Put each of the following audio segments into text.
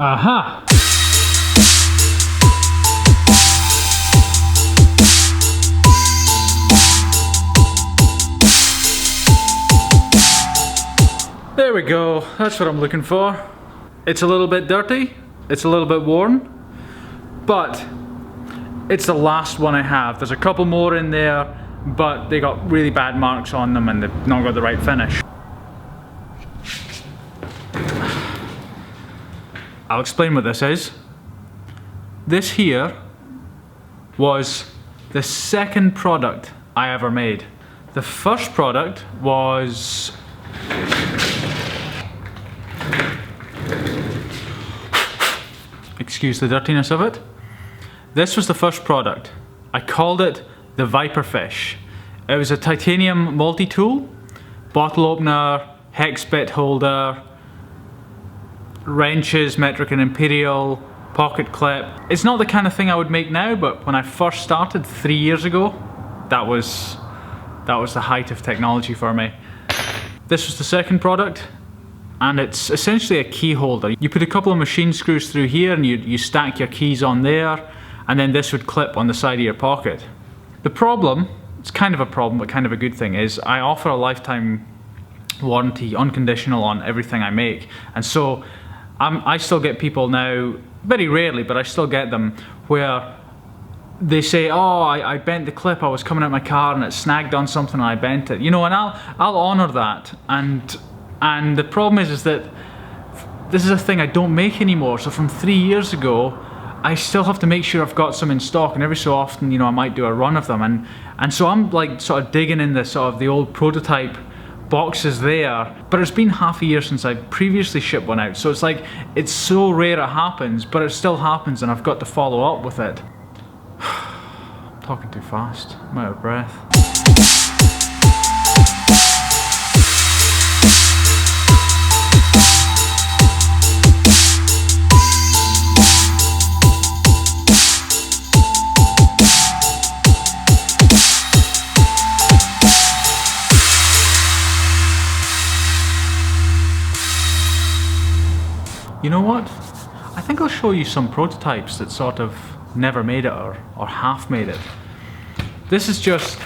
Aha! There we go, that's what I'm looking for. It's a little bit dirty, it's a little bit worn, but it's the last one I have. There's a couple more in there, but they got really bad marks on them and they've not got the right finish. I'll explain what this is. This here was the second product I ever made. The first product was... excuse the dirtiness of it. This was the first product. I called it the Viper Fish. It was a titanium multi-tool, bottle opener, hex bit holder, wrenches, metric and imperial, pocket clip. It's not the kind of thing I would make now, but when I first started 3 years ago, that was the height of technology for me. This was the second product, and it's essentially a key holder. You put a couple of machine screws through here and you stack your keys on there, and then this would clip on the side of your pocket. The problem, it's kind of a problem but kind of a good thing, is I offer a lifetime warranty, unconditional, on everything I make. And so I still get people now, very rarely, but I still get them, where they say, oh, I bent the clip, I was coming out my car and it snagged on something and I bent it. You know, and I'll honour that. And the problem is that this is a thing I don't make anymore. So from 3 years ago, I still have to make sure I've got some in stock, and every so often, you know, I might do a run of them. And so I'm like sort of digging in the sort of the old prototype boxes there, but it's been half a year since I previously shipped one out. So it's like, it's so rare it happens, but it still happens and I've got to follow up with it. I'm talking too fast, I'm out of breath. You know what? I think I'll show you some prototypes that sort of never made it or half made it. This is just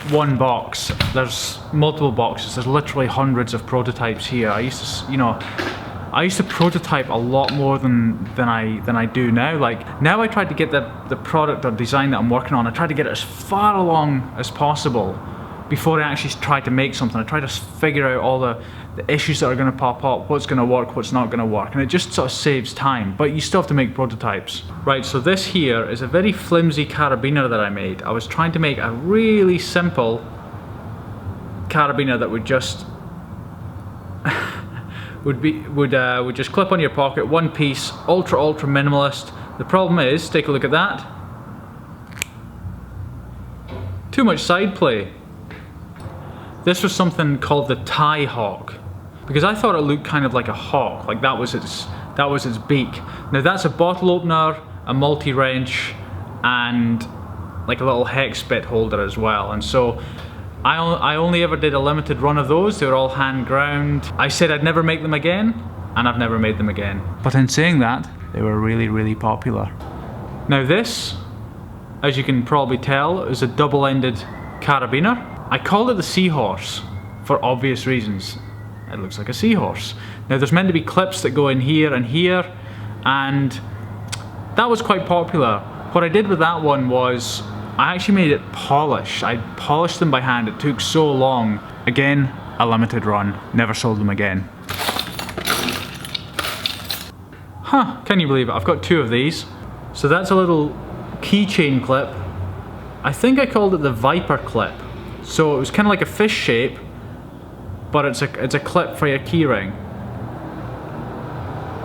one box. There's multiple boxes. There's literally hundreds of prototypes here. I used to, you know, I used to prototype a lot more than I do now. Like now I try to get the product or design that I'm working on, I try to get it as far along as possible before I actually try to make something. I try to figure out all the issues that are going to pop up, what's going to work, what's not going to work, and it just sort of saves time, but you still have to make prototypes. Right, so this here is a very flimsy carabiner that I made. I was trying to make a really simple carabiner that would just would just clip on your pocket, one piece, ultra minimalist. The problem is, take a look at that, too much side play. This was something called the tie hawk, because I thought it looked kind of like a hawk, like that was its beak. Now that's a bottle opener, a multi-wrench, and like a little hex bit holder as well. And so I only ever did a limited run of those. They were all hand ground. I said I'd never make them again, and I've never made them again. But in saying that, they were really popular. Now this, as you can probably tell, is a double-ended carabiner. I called it the seahorse for obvious reasons. It looks like a seahorse. Now there's meant to be clips that go in here, and that was quite popular. What I did with that one was I actually made it polish. I polished them by hand. It took so long. Again, a limited run. Never sold them again. Huh, can you believe it? I've got two of these. So that's a little keychain clip. I think I called it the Viper clip. So it was kind of like a fish shape, but it's a clip for your keyring.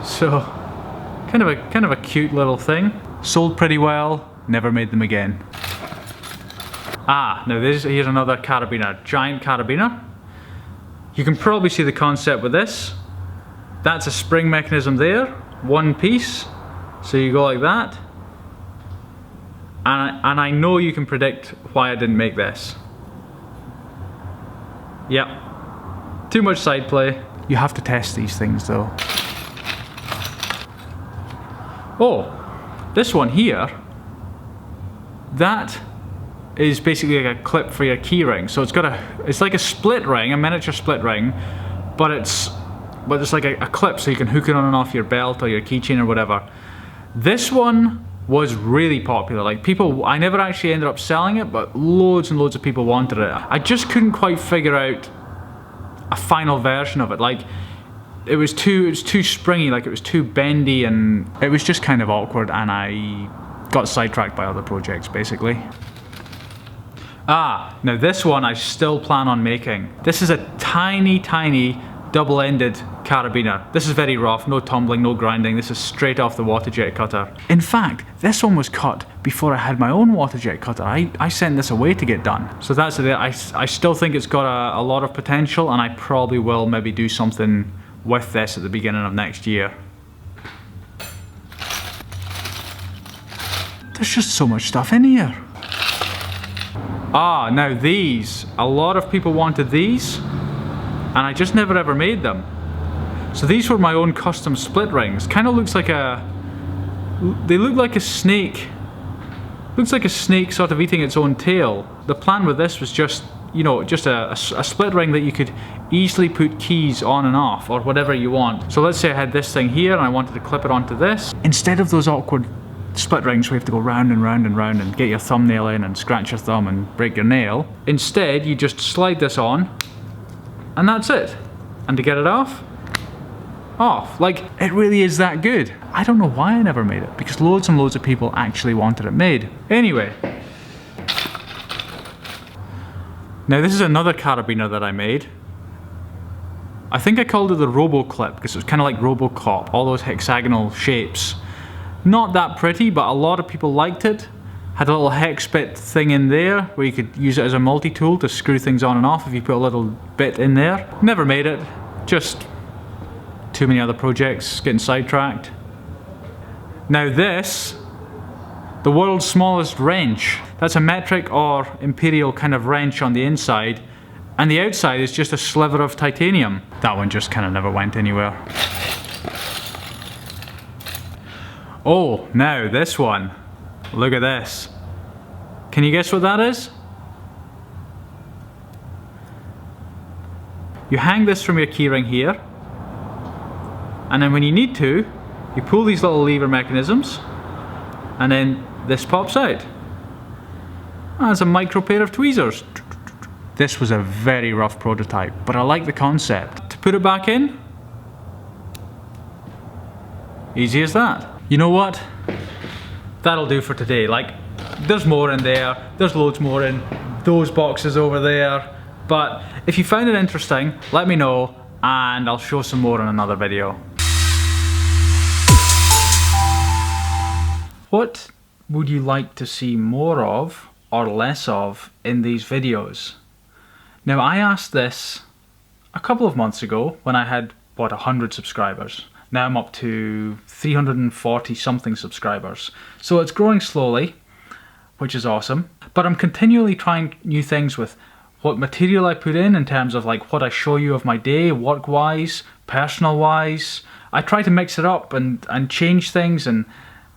So kind of a cute little thing. Sold pretty well. Never made them again. Ah, now here's another carabiner, giant carabiner. You can probably see the concept with this. That's a spring mechanism there, one piece. So you go like that. And I know you can predict why I didn't make this. Yep, too much side play. You have to test these things though. Oh, this one here, that is basically like a clip for your key ring. So it's like a split ring, a miniature split ring, but it's like a clip so you can hook it on and off your belt or your keychain or whatever. This one was really popular. Like people, I never actually ended up selling it, but loads and loads of people wanted it. I just couldn't quite figure out a final version of it. Like it was too springy, like it was too bendy, and it was just kind of awkward, and I got sidetracked by other projects basically. Ah, now this one I still plan on making. This is a tiny double-ended carabiner. This is very rough, no tumbling, no grinding. This is straight off the water jet cutter. In fact, this one was cut before I had my own water jet cutter. I sent this away to get done. So that's it. I still think it's got a lot of potential, and I probably will maybe do something with this at the beginning of next year. There's just so much stuff in here. Ah, now these. A lot of people wanted these, and I just never ever made them. So these were my own custom split rings. Kind of looks like they look like a snake. Looks like a snake sort of eating its own tail. The plan with this was just, you know, just a split ring that you could easily put keys on and off, or whatever you want. So let's say I had this thing here and I wanted to clip it onto this. Instead of those awkward split rings where you have to go round and round and round and get your thumbnail in and scratch your thumb and break your nail, instead you just slide this on, and that's it. And to get it off, like, it really is that good. I don't know why I never made it, because loads and loads of people actually wanted it made. Anyway. Now this is another carabiner that I made. I think I called it the Robo Clip, because it was kind of like Robocop, all those hexagonal shapes. Not that pretty, but a lot of people liked it. Had a little hex bit thing in there where you could use it as a multi-tool to screw things on and off if you put a little bit in there. Never made it, just too many other projects, getting sidetracked. Now this, the world's smallest wrench. That's a metric or imperial kind of wrench on the inside, and the outside is just a sliver of titanium. That one just kind of never went anywhere. Oh, now this one. Look at this. Can you guess what that is? You hang this from your keyring here, and then when you need to, you pull these little lever mechanisms, and then this pops out. That's a micro pair of tweezers. This was a very rough prototype, but I like the concept. To put it back in, easy as that. You know what? That'll do for today. Like, there's more in there, there's loads more in those boxes over there, but if you found it interesting, let me know and I'll show some more in another video. What would you like to see more of or less of in these videos? Now, I asked this a couple of months ago when I had, what, 100 subscribers. Now I'm up to 340 something subscribers. So it's growing slowly, which is awesome. But I'm continually trying new things with what material I put in terms of like what I show you of my day, work-wise, personal-wise. I try to mix it up and change things, and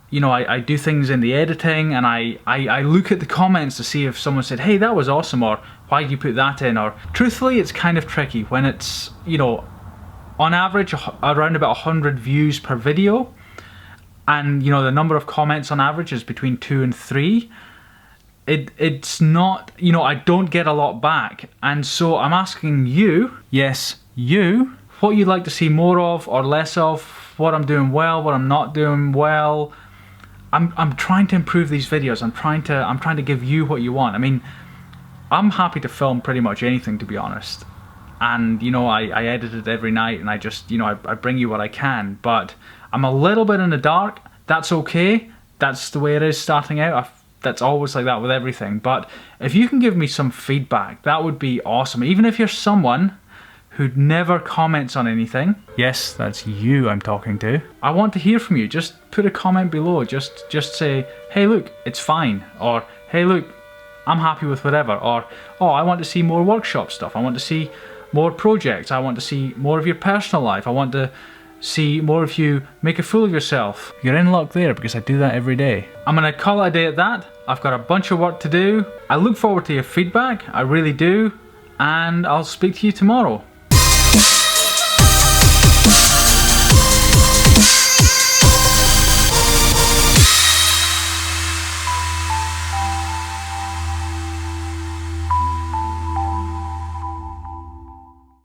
you know, I do things in the editing, and I look at the comments to see if someone said, hey, that was awesome, or why did you put that in? Or truthfully, it's kind of tricky when it's, you know, on average around about 100 views per video, and you know, the number of comments on average is between 2 and 3. It's not, you know, I don't get a lot back, and so I'm asking you, yes, you, what you'd like to see more of or less of, what I'm doing well, what I'm not doing well. I'm trying to improve these videos. I'm trying to give you what you want. I mean, I'm happy to film pretty much anything, to be honest. And you know, I edit it every night, and I just, you know, I bring you what I can. But I'm a little bit in the dark. That's okay. That's the way it is starting out. That's always like that with everything. But if you can give me some feedback, that would be awesome. Even if you're someone who never comments on anything. Yes, that's you I'm talking to. I want to hear from you. Just put a comment below. Just say, hey, look, it's fine. Or, hey, look, I'm happy with whatever. Or, oh, I want to see more workshop stuff. I want to see more projects. I want to see more of your personal life. I want to see more of you make a fool of yourself. You're in luck there because I do that every day. I'm gonna call it a day at that. I've got a bunch of work to do. I look forward to your feedback, I really do, and I'll speak to you tomorrow.